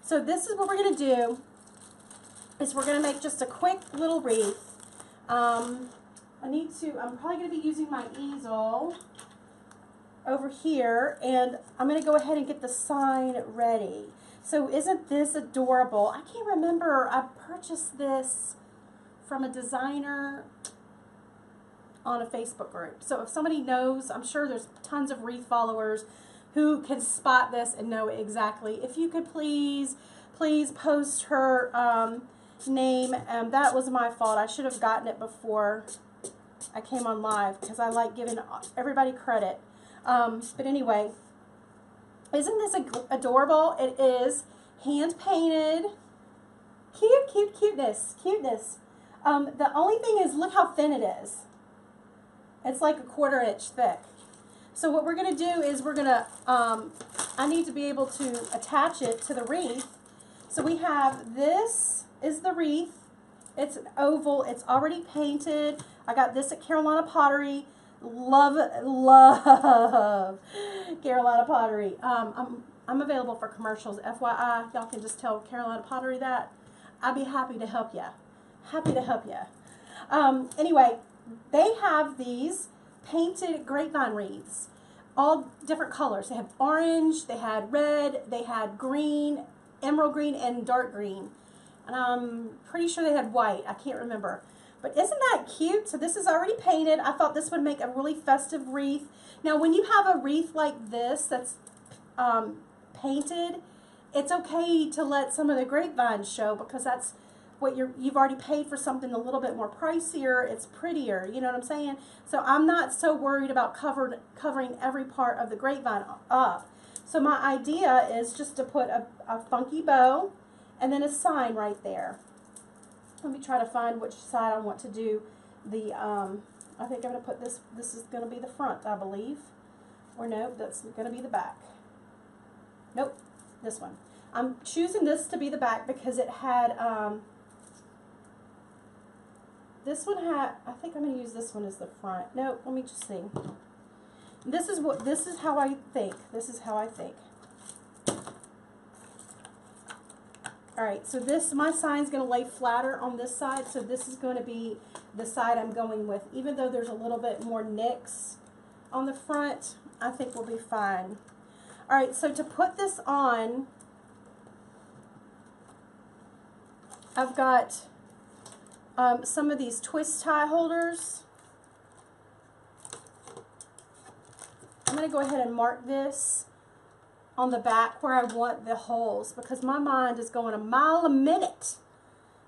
So this is what we're going to do, is we're going to make just a quick little wreath. I'm probably going to be using my easel over here, and I'm going to go ahead and get the sign ready. So isn't this adorable? I can't remember. I purchased this from a designer on a Facebook group. So if somebody knows, I'm sure there's tons of Wreath followers who can spot this and know exactly. If you could please post her name. That was my fault. I should have gotten it before I came on live because I like giving everybody credit. But anyway, isn't this adorable? It is hand painted. Cuteness. The only thing is, look how thin it is. It's like a 1/4 inch thick. So what we're going to do is we're going to, I need to be able to attach it to the wreath. So we have, this is the wreath. It's an oval. It's already painted. I got this at Carolina Pottery. Love Carolina Pottery. I'm available for commercials. FYI, y'all can just tell Carolina Pottery that. I'd be happy to help you. Anyway, they have these painted grapevine wreaths, all different colors. They have orange, they had red, they had green, emerald green, and dark green. And I'm pretty sure they had white. I can't remember. But isn't that cute? So this is already painted. I thought this would make a really festive wreath. Now, when you have a wreath like this that's painted, it's okay to let some of the grapevines show, because that's what you've already paid for something a little bit more pricier. It's prettier, you know what I'm saying? So I'm not so worried about covering every part of the grapevine up. So my idea is just to put a funky bow and then a sign right there. Let me try to find which side I want to do the, I think I'm going to put this is going to be the front, I believe. Or no, that's going to be the back. Nope, this one. I'm choosing this to be the back because it had, this one had, I think I'm going to use this one as the front. No, let me just see. This is how I think. Alright, so my sign's going to lay flatter on this side, so this is going to be the side I'm going with. Even though there's a little bit more nicks on the front, I think we'll be fine. Alright, so to put this on, I've got some of these twist tie holders. I'm going to go ahead and mark this on the back where I want the holes, because my mind is going a mile a minute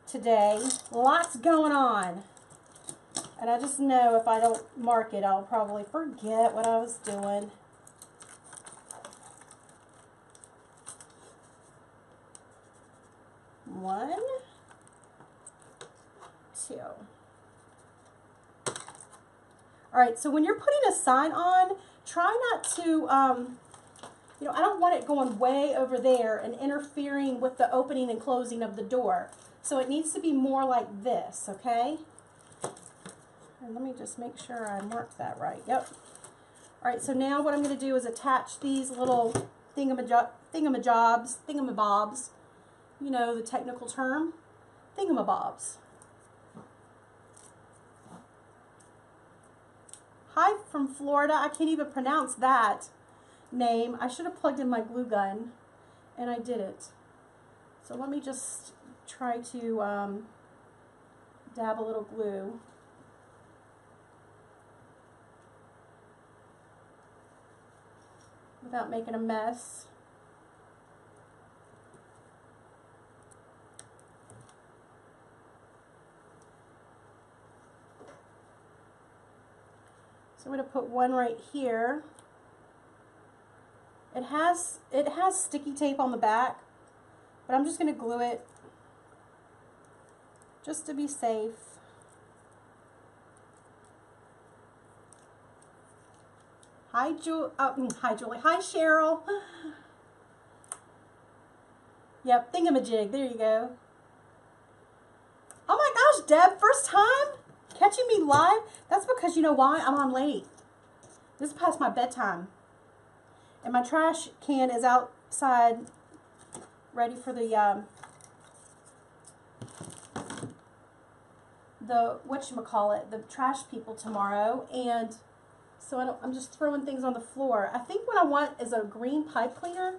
today. Lots going on. And I just know if I don't mark it, I'll probably forget what I was doing. One, two. Alright, so when you're putting a sign on, try not to, you know, I don't want it going way over there and interfering with the opening and closing of the door. So it needs to be more like this, okay? And let me just make sure I marked that right. Yep. Alright, so now what I'm going to do is attach these little thingamabobs, you know, the technical term, thingamabobs. Hi from Florida. I can't even pronounce that name. I should have plugged in my glue gun, and I didn't. So let me just try to dab a little glue. Without making a mess. So I'm going to put one right here. It has sticky tape on the back, but I'm just going to glue it just to be safe. Hi, Julie. Hi, Cheryl. Yep, thingamajig. There you go. Oh my gosh, Deb, first time catching me live? That's because you know why? I'm on late. This is past my bedtime. And my trash can is outside ready for the whatchamacallit, the trash people tomorrow, and so I'm just throwing things on the floor. I think what I want is a green pipe cleaner.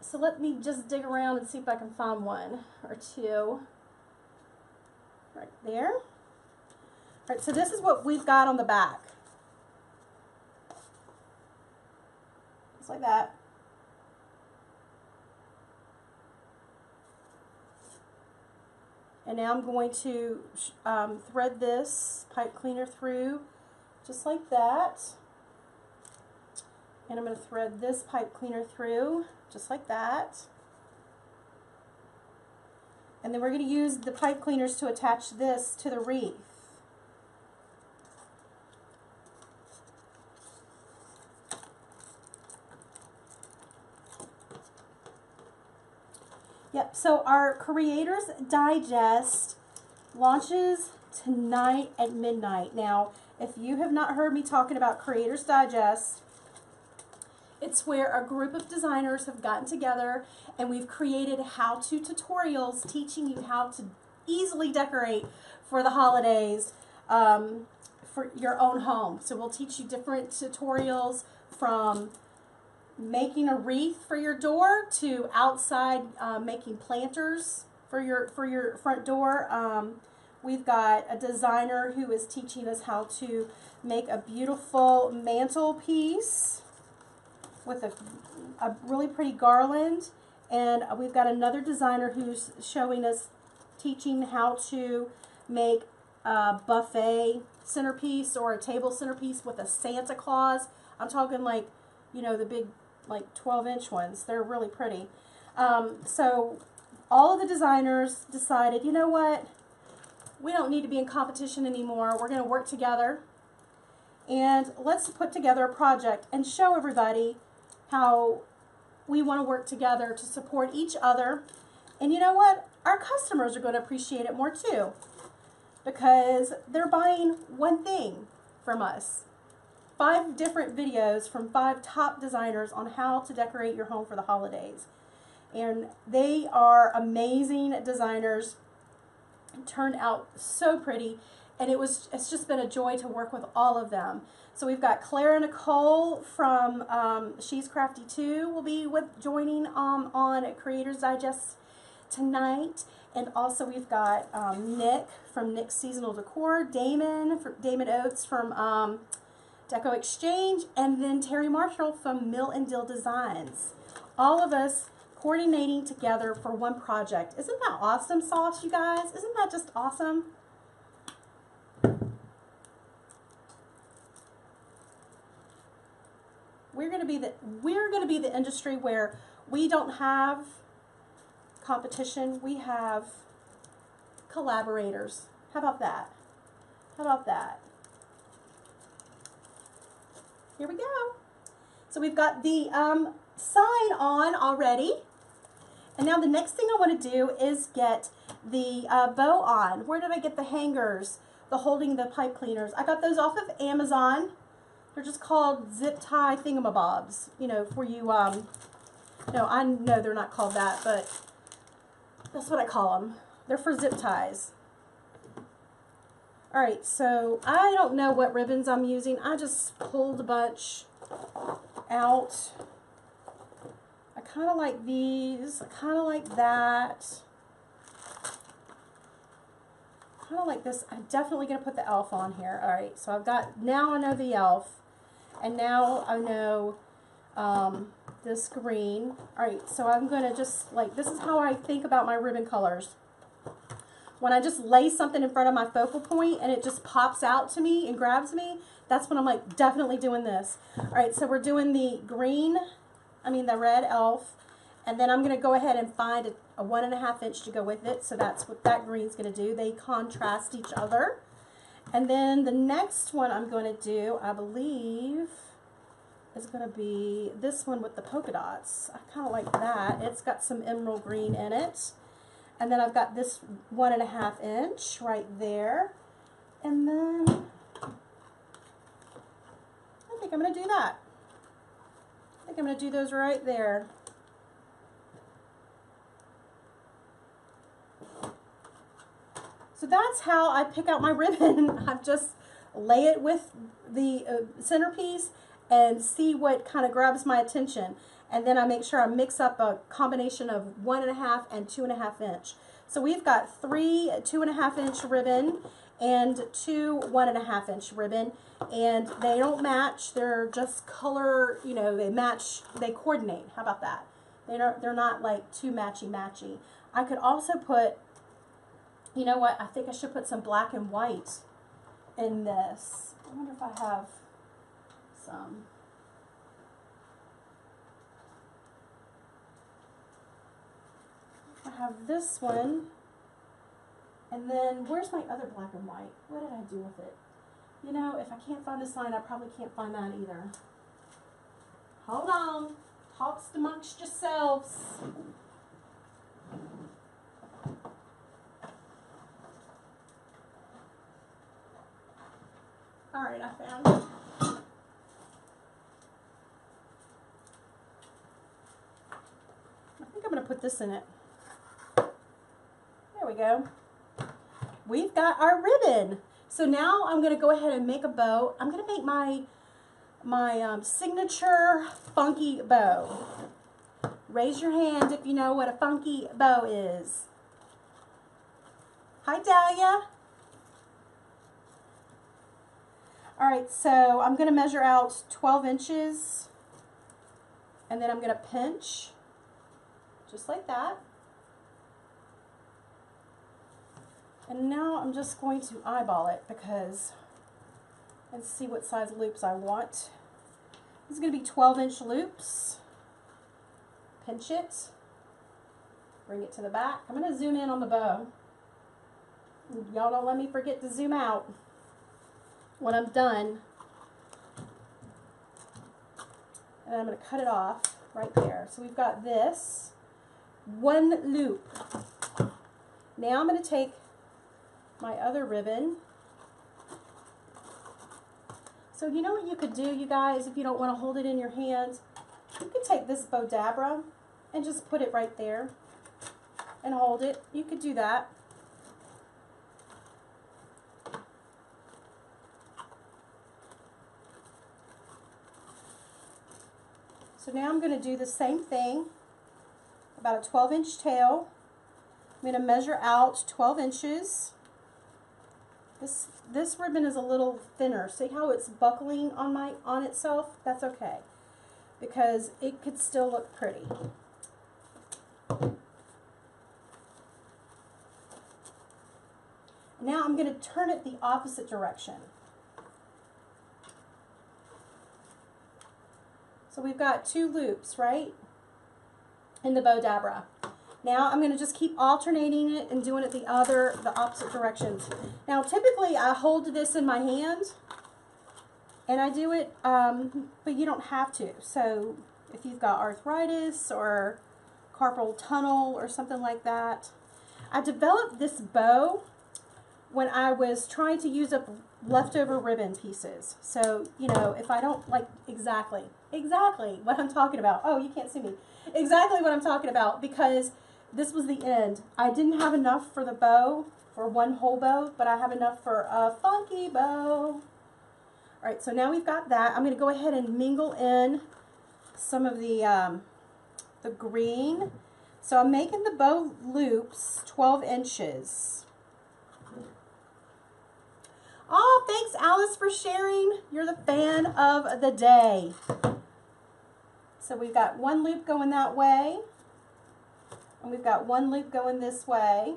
So let me just dig around and see if I can find one or two. Right there. All right, so this is what we've got on the back. Just like that. And now I'm going to thread this pipe cleaner through just like that. And I'm going to thread this pipe cleaner through just like that. And then we're going to use the pipe cleaners to attach this to the wreath. Yep, so our Creators Digest launches tonight at midnight. Now, if you have not heard me talking about Creators Digest, it's where a group of designers have gotten together and we've created how-to tutorials teaching you how to easily decorate for the holidays for your own home. So we'll teach you different tutorials from making a wreath for your door to outside making planters for your front door. We've got a designer who is teaching us how to make a beautiful mantelpiece with a really pretty garland, and we've got another designer who's showing us, teaching how to make a buffet centerpiece or a table centerpiece with a Santa Claus. I'm talking like, you know, the big like 12-inch ones. They're really pretty. So all of the designers decided, you know what, we don't need to be in competition anymore. We're going to work together and let's put together a project and show everybody how we want to work together to support each other. And you know what? Our customers are going to appreciate it more too, because they're buying one thing from us. 5 different videos from 5 top designers on how to decorate your home for the holidays. And they are amazing designers. It turned out so pretty, and it's just been a joy to work with all of them. So we've got Clara Nicole from She's Crafty Too will be joining on Creators Digest tonight. And also we've got Nick from Nick's Seasonal Decor, Damon Oates from Deco Exchange, and then Terry Marshall from Mill and Dill Designs. All of us coordinating together for one project. Isn't that awesome sauce, you guys? Isn't that just awesome? We're going to be the industry where we don't have competition. We have collaborators. How about that? How about that? Here we go. So we've got the sign on already. And now the next thing I want to do is get the bow on. Where did I get the hangers? The holding the pipe cleaners. I got those off of Amazon. They're just called zip tie thingamabobs. You know, for you, no, I know they're not called that, but that's what I call them. They're for zip ties. Alright, so I don't know what ribbons I'm using. I just pulled a bunch out. I kind of like these. I kind of like that. Kind of like this. I'm definitely going to put the elf on here. Alright, so I've got, now I know the elf. And now I know this green. Alright, so I'm going to just, like, this is how I think about my ribbon colors. When I just lay something in front of my focal point and it just pops out to me and grabs me, that's when I'm like, definitely doing this. Alright, so we're doing the the red elf. And then I'm going to go ahead and find a 1.5 inch to go with it. So that's what that green's going to do. They contrast each other. And then the next one I'm going to do, I believe, is going to be this one with the polka dots. I kind of like that. It's got some emerald green in it. And then I've got this 1.5 inch right there. And then I think I'm going to do that. I think I'm going to do those right there. So that's how I pick out my ribbon. I just lay it with the centerpiece and see what kind of grabs my attention. And then I make sure I mix up a combination of 1.5 and 2.5 inch. So we've got 3 2.5 inch ribbon and 2 1.5 inch ribbon, and they don't match. They're just color, you know, they match, they coordinate. How about that? They're not like too matchy-matchy. I could also put, you know what, I think I should put some black and white in this. I wonder if I have some. I have this one, and then where's my other black and white? What did I do with it? You know, if I can't find this line, I probably can't find that either. Hold on. Talks amongst yourselves. All right, I found it. I think I'm going to put this in it. There we go. We've got our ribbon. So now I'm going to go ahead and make a bow. I'm going to make my signature funky bow. Raise your hand if you know what a funky bow is. Hi, Dahlia. All right, so I'm going to measure out 12 inches, and then I'm going to pinch, just like that. And now I'm just going to eyeball it and see what size loops I want. This is going to be 12-inch loops. Pinch it, bring it to the back. I'm going to zoom in on the bow. Y'all don't let me forget to zoom out when I'm done. And I'm going to cut it off right there. So we've got this one loop. Now I'm going to take my other ribbon. So you know what you could do, you guys, if you don't want to hold it in your hand? You could take this Bodabra and just put it right there and hold it. You could do that. So now I'm going to do the same thing, about a 12-inch tail. I'm going to measure out 12 inches. This ribbon is a little thinner. See how it's buckling on itself? That's okay, because it could still look pretty. Now I'm going to turn it the opposite direction. So we've got 2 loops, right, in the Bodabra. Now I'm going to just keep alternating it and doing it the opposite directions. Now typically I hold this in my hand and I do it, but you don't have to. So if you've got arthritis or carpal tunnel or something like that. I developed this bow when I was trying to use up leftover ribbon pieces. So, you know, if I don't like exactly what I'm talking about. Oh, you can't see me. Exactly what I'm talking about, because this was the end. I didn't have enough for the bow, for one whole bow, but I have enough for a funky bow. All right, so now we've got that. I'm going to go ahead and mingle in some of the green. So I'm making the bow loops 12 inches. Oh, thanks, Alice, for sharing. You're the fan of the day. So we've got one loop going that way, and we've got one loop going this way.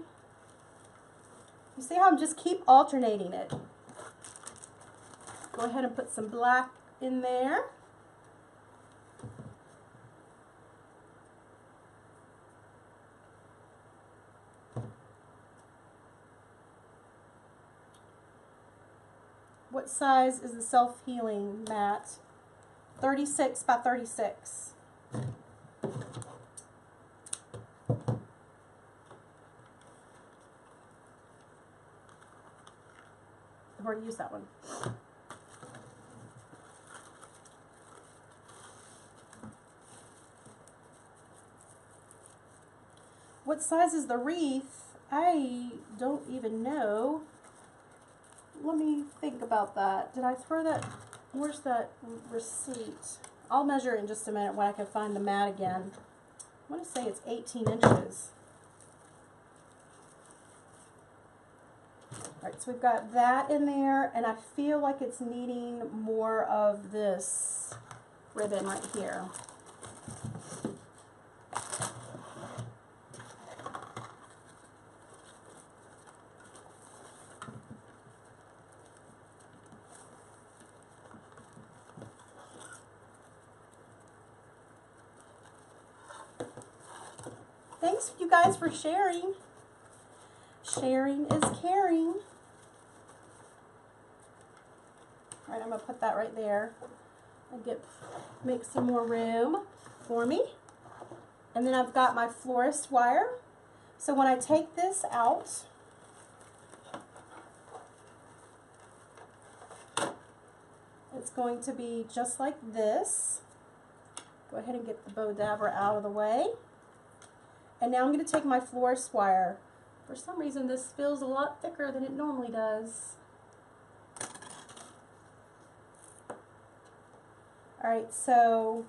You see how I'm just keep alternating it. Go ahead and put some black in there. What size is the self-healing mat? 36 by 36. I've already used that one. What size is the wreath? I don't even know. Let me think about that. Did I throw that? Where's that receipt? I'll measure it in just a minute when I can find the mat again. I want to say it's 18 inches. All right, so we've got that in there, and I feel like it's needing more of this ribbon right here. Thanks you guys for sharing. Sharing is caring. All right, I'm gonna put that right there and make some more room for me. And then I've got my florist wire. So when I take this out, it's going to be just like this. Go ahead and get the bow dabber out of the way. And now I'm going to take my florist wire. For some reason this feels a lot thicker than it normally does. Alright, so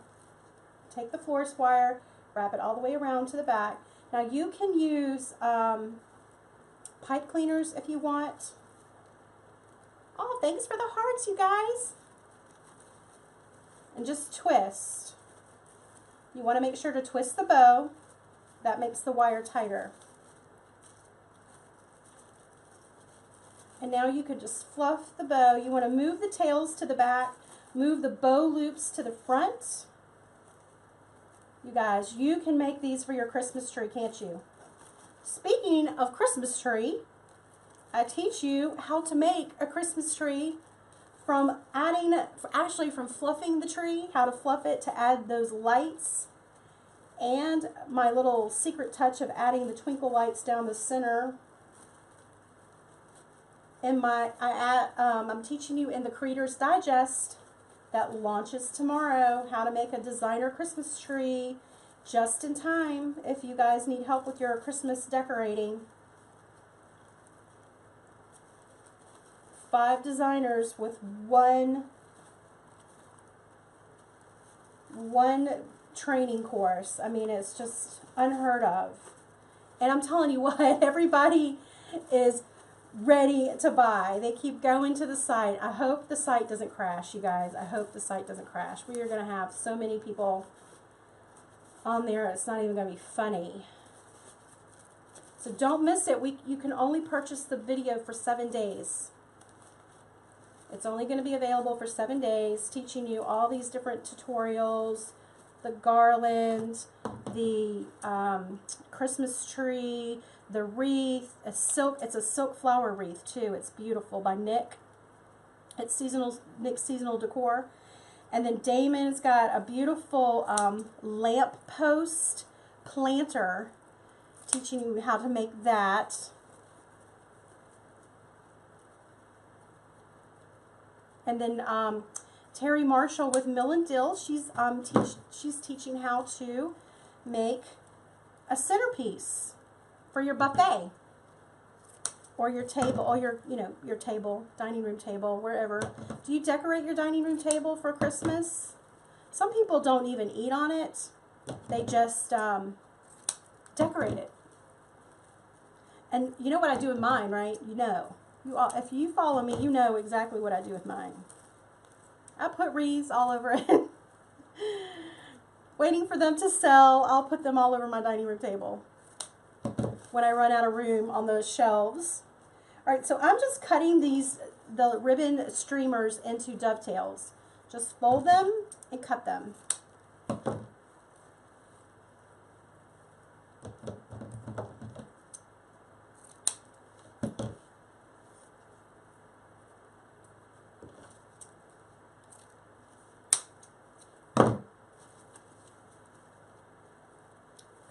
take the florist wire, wrap it all the way around to the back. Now you can use pipe cleaners if you want. Oh, thanks for the hearts, you guys. And just twist. You want to make sure to twist the bow. That makes the wire tighter. And now you could just fluff the bow. You want to move the tails to the back, move the bow loops to the front. You guys, you can make these for your Christmas tree, can't you? Speaking of Christmas tree, I teach you how to make a Christmas tree from from fluffing the tree, how to fluff it to add those lights. And my little secret touch of adding the twinkle lights down the center. And I'm teaching you in the Creator's Digest that launches tomorrow how to make a designer Christmas tree just in time if you guys need help with your Christmas decorating. 5 designers with one training course. I mean, it's just unheard of. And I'm telling you what, everybody is ready to buy. They keep going to the site. I hope the site doesn't crash, you guys. I hope the site doesn't crash. We are going to have so many people on there, it's not even going to be funny. So don't miss it. You can only purchase the video for 7 days. It's only going to be available for 7 days, teaching you all these different tutorials, the garland, the Christmas tree, the wreath, it's a silk flower wreath too. It's beautiful by Nick. It's Nick's Seasonal Decor. And then Damon's got a beautiful lamp post planter, teaching you how to make that. And then Terry Marshall with Mill and Dill, she's teaching how to make a centerpiece for your buffet or your table, or your table, dining room table, wherever. Do you decorate your dining room table for Christmas? Some people don't even eat on it. They just decorate it. And you know what I do with mine, right? You know. If you follow me, you know exactly what I do with mine. I put wreaths all over it. Waiting for them to sell, I'll put them all over my dining room table when I run out of room on those shelves. All right, so I'm just cutting the ribbon streamers into dovetails. Just fold them and cut them.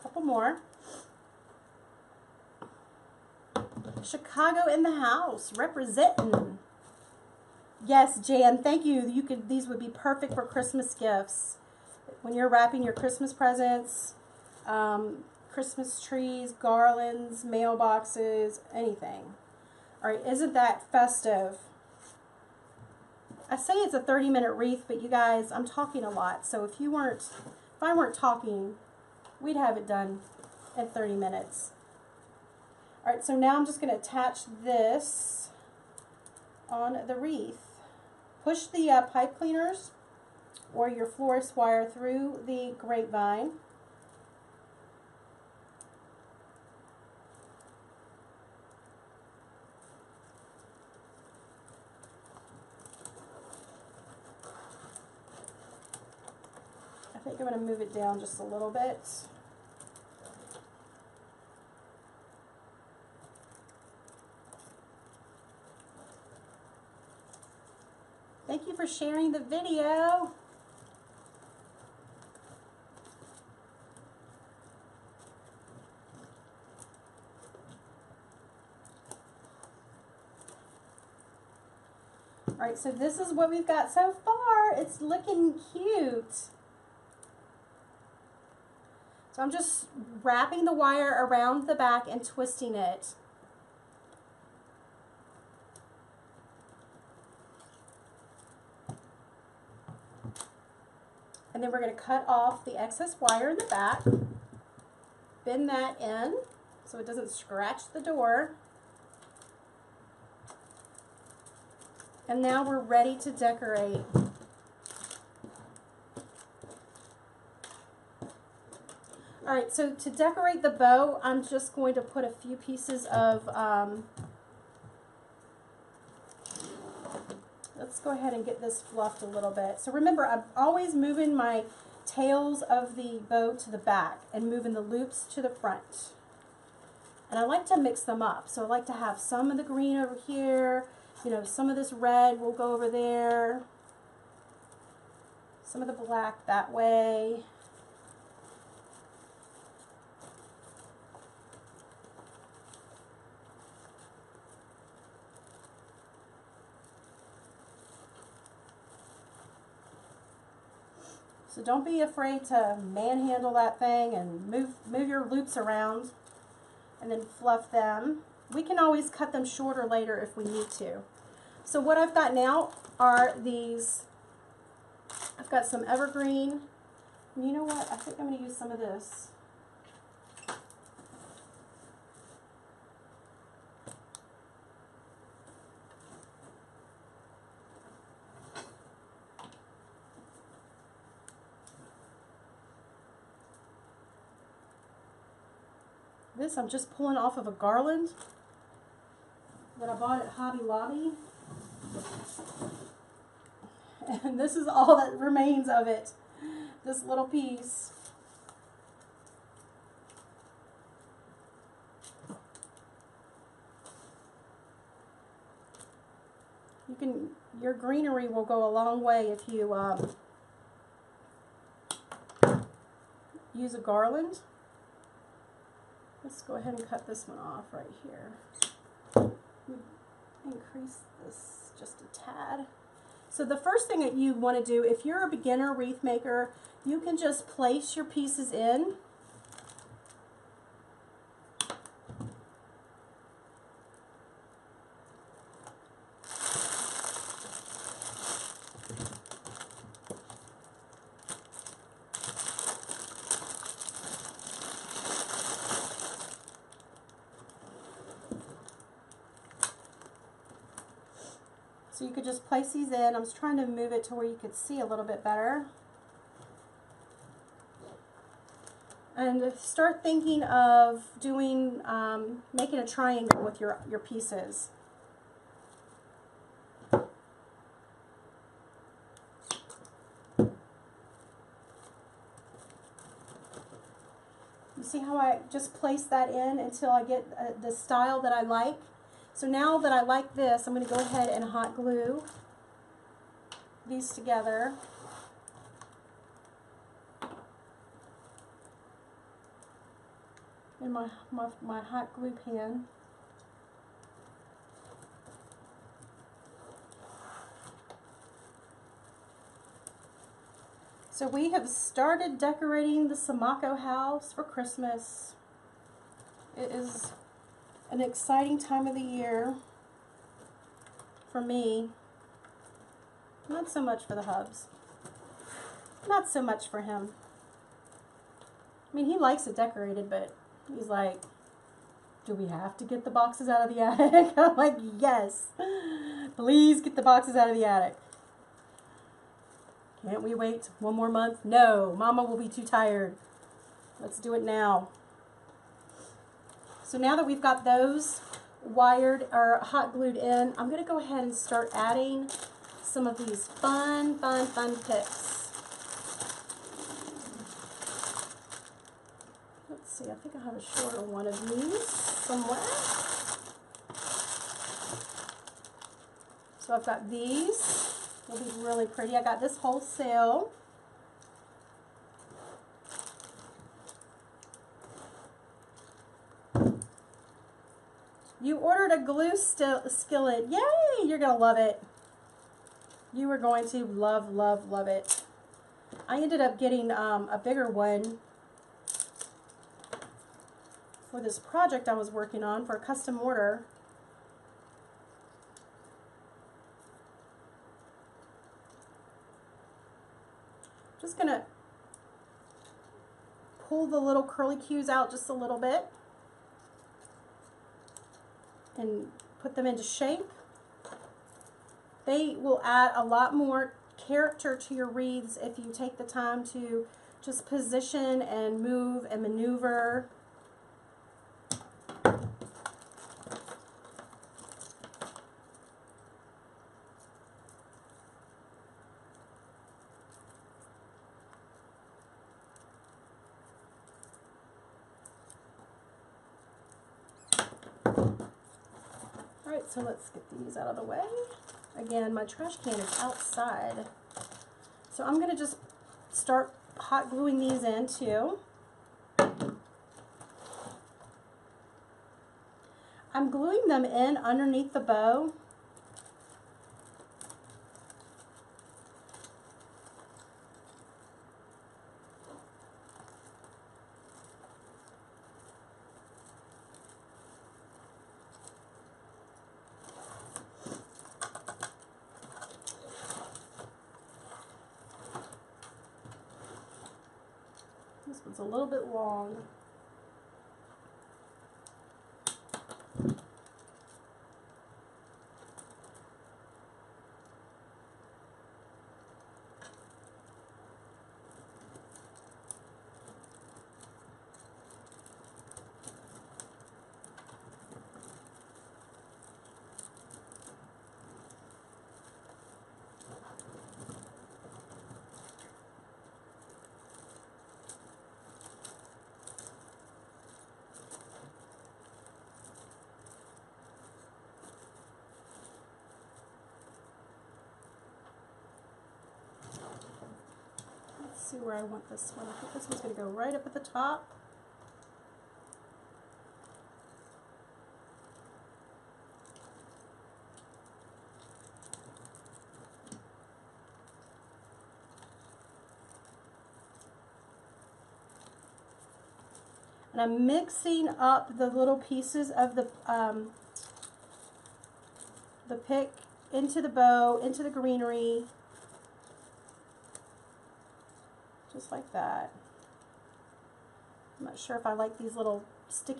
Couple more. Chicago in the house, representing. Yes, Jan, thank you. These would be perfect for Christmas gifts. When you're wrapping your Christmas presents, Christmas trees, garlands, mailboxes, anything. All right, isn't that festive? I say it's a 30-minute wreath, but you guys, I'm talking a lot. So if I weren't talking, we'd have it done in 30 minutes. All right, so now I'm just going to attach this on the wreath. Push the pipe cleaners or your florist wire through the grapevine. I think I'm going to move it down just a little bit. Thank you for sharing the video. All right, so this is what we've got so far. It's looking cute. So I'm just wrapping the wire around the back and twisting it. And then we're going to cut off the excess wire in the back, bend that in so it doesn't scratch the door. And now we're ready to decorate. All right, so to decorate the bow, I'm just going to put a few pieces of, let's go ahead and get this fluffed a little bit. So remember, I'm always moving my tails of the bow to the back and moving the loops to the front. And I like to mix them up. So I like to have some of the green over here, you know, some of this red will go over there, some of the black that way. So don't be afraid to manhandle that thing and move your loops around and then fluff them. We can always cut them shorter later if we need to. So what I've got now are these, I've got some evergreen. And you know what? I think I'm going to use some of this. This I'm just pulling off of a garland that I bought at Hobby Lobby. And this is all that remains of it, this little piece. Your greenery will go a long way if you use a garland. Let's go ahead and cut this one off right here. Increase this just a tad. So the first thing that you want to do, if you're a beginner wreath maker, you can just place your pieces in. So you could just place these in. I was trying to move it to where you could see a little bit better. And start thinking of doing, making a triangle with your pieces. You see how I just place that in until I get the style that I like? So now that I like this, I'm going to go ahead and hot glue these together. In my hot glue pan. So we have started decorating the Samako house for Christmas. It is an exciting time of the year for me. Not so much for the hubs. Not so much for him. I mean, he likes it decorated, but he's like, do we have to get the boxes out of the attic? I'm like, yes. Please get the boxes out of the attic. Can't we wait one more month? No, Mama will be too tired. Let's do it now. So now that we've got those wired or hot glued in, I'm going to go ahead and start adding some of these fun Pics. Let's see, I think I have a shorter one of these somewhere. So I've got these. They'll be really pretty. I got this wholesale. You ordered a glue skillet. Yay! You're going to love it. You are going to love it. I ended up getting a bigger one for this project I was working on for a custom order. Just going to pull the little curly cues out just a little bit and put them into shape. They will add a lot more character to your wreaths if you take the time to just position and move and maneuver. Alright, so let's get these out of the way. Again, my trash can is outside. So I'm going to just start hot gluing these in too. I'm gluing them in underneath the bow. This one's a little bit long. See where I want this one. I think this one's going to go right up at the top. And I'm mixing up the little pieces of the pick into the bow, into the greenery. Just like that. I'm not sure if I like these little stick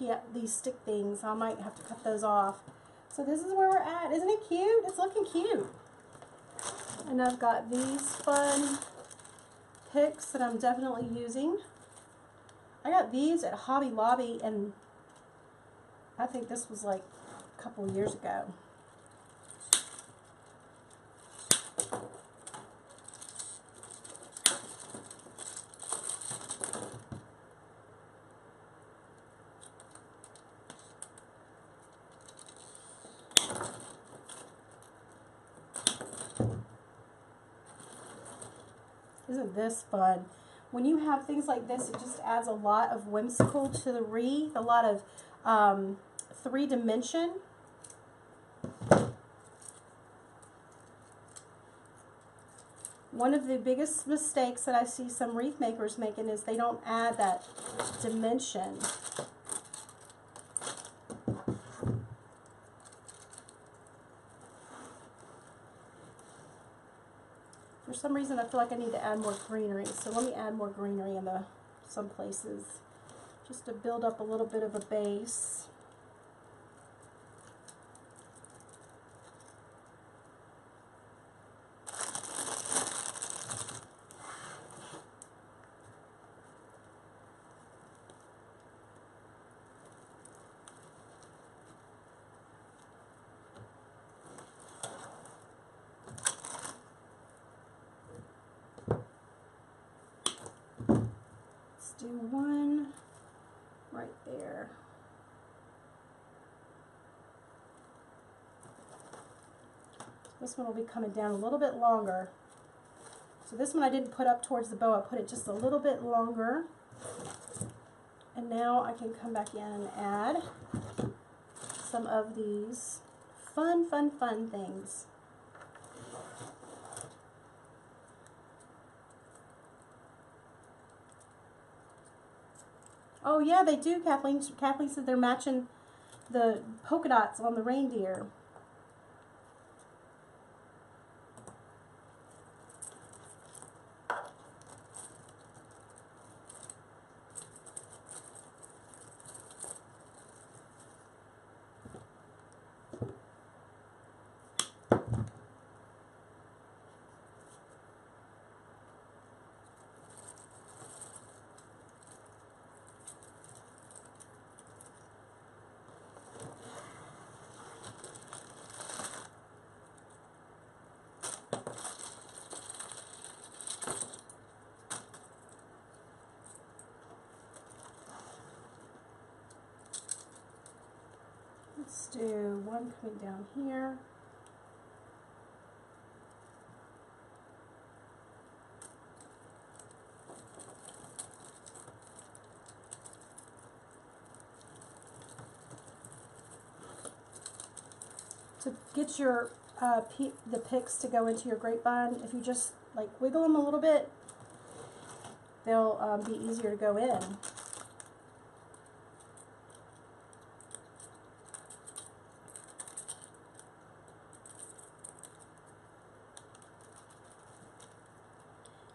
things. I might have to cut those off. So this is where we're at. Isn't it cute? It's looking cute. And I've got these fun Pics that I'm definitely using. I got these at Hobby Lobby, and I think this was like a couple years ago. Isn't this fun? When you have things like this, it just adds a lot of whimsical to the wreath, a lot of three-dimension. One of the biggest mistakes that I see some wreath makers making is they don't add that dimension. some reason I feel like I need to add more greenery. So let me add more greenery in some places just to build up a little bit of a base. Do one right there. This one will be coming down a little bit longer. So this one I didn't put up towards the bow, I put it just a little bit longer. And now I can come back in and add some of these fun things. Oh yeah, they do, Kathleen. Kathleen said they're matching the polka dots on the reindeer. Let's do one coming down here. To get your the Pics to go into your grapevine, if you just like wiggle them a little bit, they'll be easier to go in.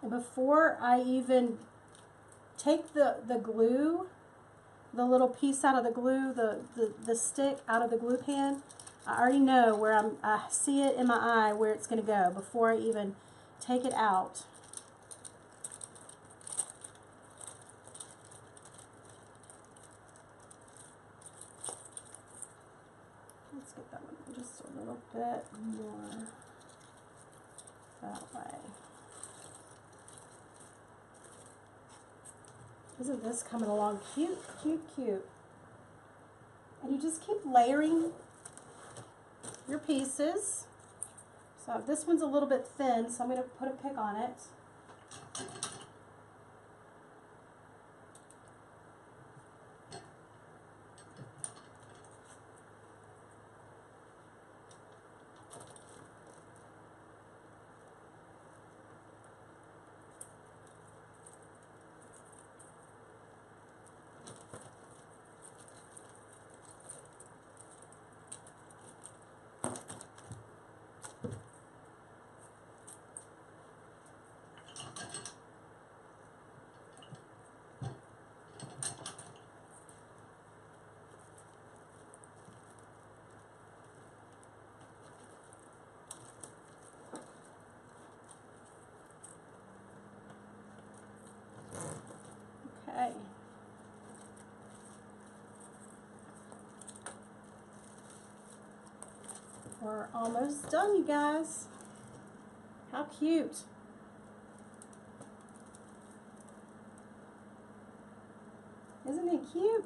And before I even take the glue, the little piece out of the glue, the stick out of the glue pan, I already know where I see it in my eye where it's going to go before I even take it out. Let's get that one just a little bit more that way. Isn't this coming along cute, cute, cute? And you just keep layering your pieces. So this one's a little bit thin, so I'm going to put a pick on it. Okay. We're almost done, you guys. How cute. Isn't it cute?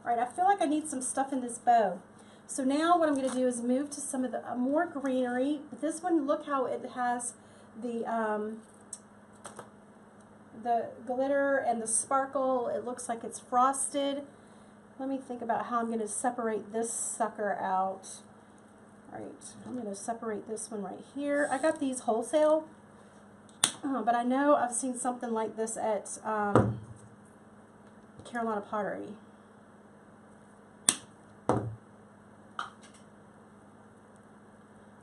All right, I feel like I need some stuff in this bow. So now what I'm going to do is move to some of the more greenery. But this one, look how it has the glitter and the sparkle. It looks like it's frosted. Let me think about how I'm going to separate this sucker out. All right, I'm going to separate this one right here. I got these wholesale, but I know I've seen something like this at Carolina Pottery. I'm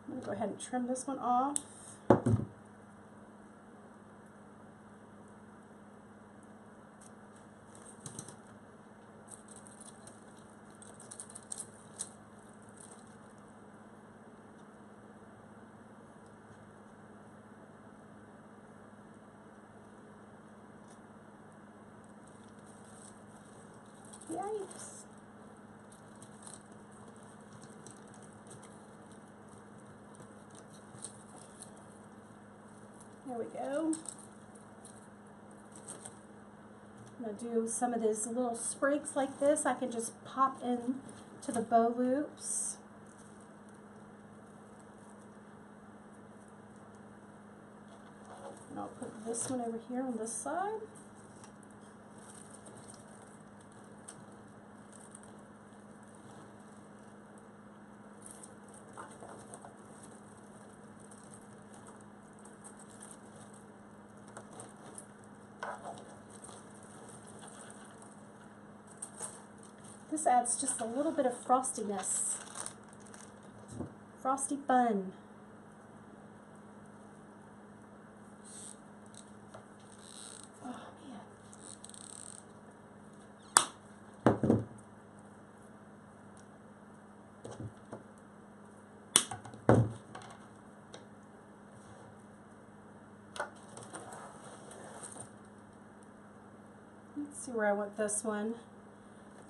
going to go ahead and trim this one off. Yikes. There we go. I'm going to do some of these little sprigs like this. I can just pop in to the bow loops. And I'll put this one over here on this side. This adds just a little bit of frostiness. Frosty fun. Oh man. Let's see where I want this one.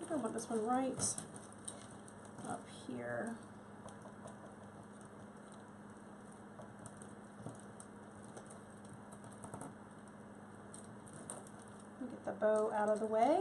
I want this one right up here. Get the bow out of the way.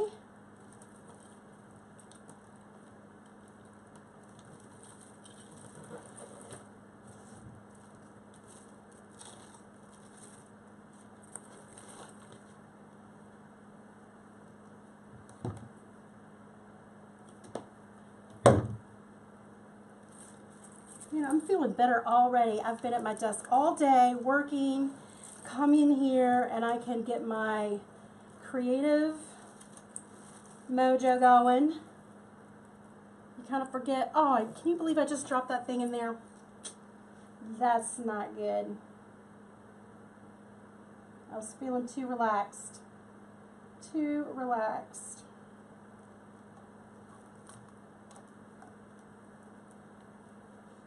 You know, I'm feeling better already. I've been at my desk all day working, come in here, and I can get my creative mojo going. You kind of forget, oh, can you believe I just dropped that thing in there? That's not good. I was feeling too relaxed. Too relaxed.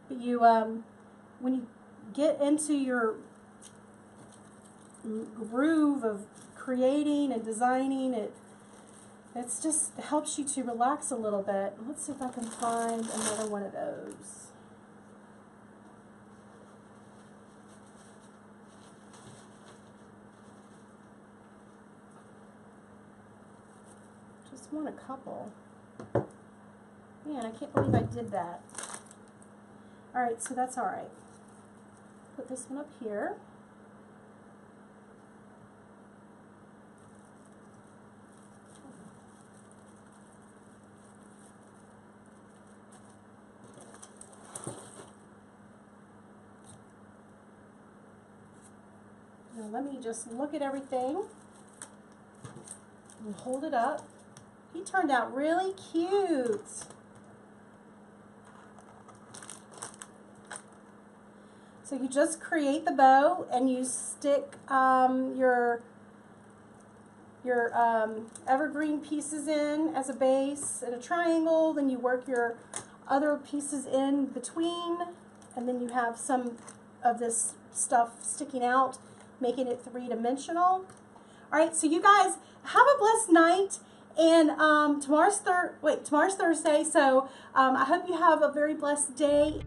But you, when you get into your groove of creating and designing, it's just helps you to relax a little bit. Let's see if I can find another one of those. Just want a couple. Man, I can't believe I did that. Alright, so that's alright. Put this one up here. Now let me just look at everything and hold it up. He turned out really cute. So you just create the bow and you stick your evergreen pieces in as a base in a triangle. Then you work your other pieces in between, and then you have some of this stuff sticking out, making it three-dimensional. All right, so you guys have a blessed night. And tomorrow's Thursday, so I hope you have a very blessed day.